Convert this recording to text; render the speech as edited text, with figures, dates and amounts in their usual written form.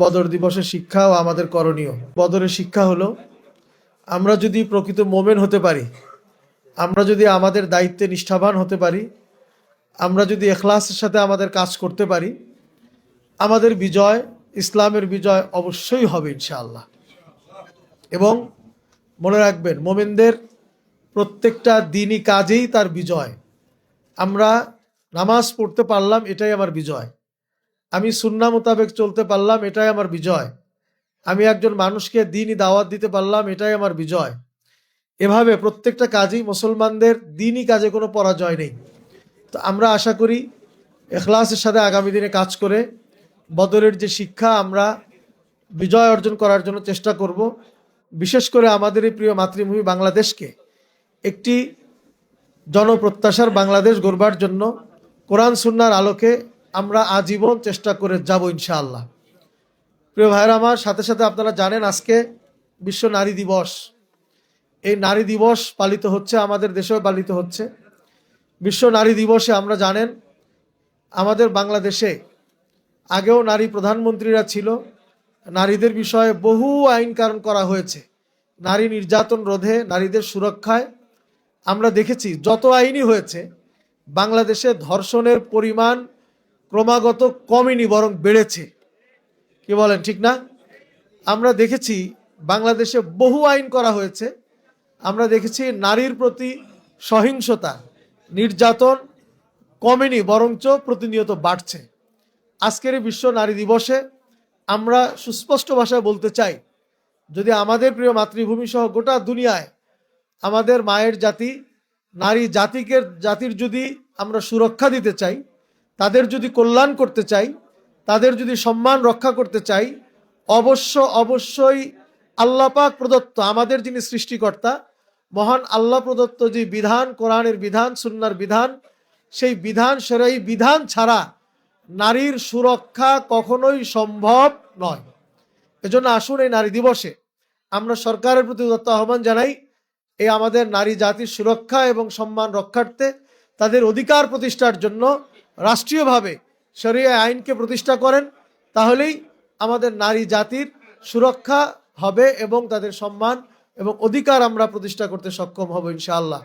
বদর দিবসের শিক্ষা ও আমাদের করণীয়। বদরের শিক্ষা হলো, আমরা যদি প্রকৃত মোমেন হতে পারি, আমরা যদি আমাদের দায়িত্বে নিষ্ঠাবান হতে পারি, আমরা যদি ইখলাসের সাথে আমাদের কাজ করতে পারি, আমাদের বিজয়, ইসলামের বিজয় অবশ্যই হবে ইনশাআল্লাহ। এবং মনে রাখবেন, মোমেনদের প্রত্যেকটা দিনই কাজেই তার বিজয়। আমরা নামাজ পড়তে পারলাম, এটাই আমার বিজয়। আমি সুন্নাহ মোতাবেক চলতে পারলাম, এটাই আমার বিজয়। আমি একজন মানুষকে দ্বীনি দাওয়াত দিতে পারলাম, এটাই আমার বিজয়। এভাবে প্রত্যেকটা কাজেই মুসলমানদের দ্বীনি কাজে কোনো পরাজয় নেই। তো আমরা আশা করি ইখলাসের সাথে আগামী দিনে কাজ করে বদরের যে শিক্ষা, আমরা বিজয় অর্জন করার জন্য চেষ্টা করব। বিশেষ করে আমাদের এই প্রিয় মাতৃভূমি বাংলাদেশকে একটি জনপ্রত্যাশার বাংলাদেশ গড়বার জন্য কোরআন সুন্নাহর আলোকে আমরা আজীবন চেষ্টা করে যাব ইনশাআল্লাহ। প্রিয় ভাইরা আমার, সাথে সাথে আপনারা জানেন আজকে বিশ্ব নারী দিবস। এই নারী দিবস পালিত হচ্ছে, আমাদের দেশেও পালিত হচ্ছে। বিশ্ব নারী দিবসে আমরা জানেন আমাদের বাংলাদেশে আগেও নারী প্রধানমন্ত্রীরা ছিল। নারীদের বিষয়ে বহু আইন কানুন করা হয়েছে। নারী নির্যাতন রোধে, নারীদের সুরক্ষায় আমরা দেখেছি যত আইনই হয়েছে, বাংলাদেশে ধর্ষণের পরিমাণ ক্রমাগত কমেনি, বরং বেড়েছে। কি বলেন, ঠিক না? আমরা দেখেছি বাংলাদেশে বহু আইন করা হয়েছে। আমরা দেখেছি নারীর প্রতি সহিংসতা, নির্যাতন কমেনি, বরঞ্চ প্রতিনিয়ত বাড়ছে। আজকের এই বিশ্ব নারী দিবসে আমরা সুস্পষ্ট ভাষায় বলতে চাই, যদি আমাদের প্রিয় মাতৃভূমি সহ গোটা দুনিয়ায় আমাদের মায়ের জাতি, নারী জাতির যদি আমরা সুরক্ষা দিতে চাই, তাদের যদি কল্যাণ করতে চাই, তাদের যদি সম্মান রক্ষা করতে চাই, অবশ্যই আল্লাহ পাক প্রদত্ত, আমাদের যিনি সৃষ্টিকর্তা, মহান আল্লাহ প্রদত্ত যে বিধান, কোরআনের বিধান, সুন্নাহর বিধান, সেই বিধান, সেরাই বিধান ছাড়া নারীর সুরক্ষা কখনোই সম্ভব নয়। এজন্য আসুন এই নারী দিবসে আমরা সরকারের প্রতি উদাত্ত আহ্বান জানাই, এই আমাদের নারী জাতির সুরক্ষা এবং সম্মান রক্ষার্থে, তাদের অধিকার প্রতিষ্ঠার জন্য রাষ্ট্রীয়ভাবে শরিয়া আইনকে প্রতিষ্ঠা করেন। তাহলেই আমাদের নারী জাতির সুরক্ষা হবে এবং তাদের সম্মান এবং অধিকার আমরা প্রতিষ্ঠা করতে সক্ষম হব ইনশাআল্লাহ।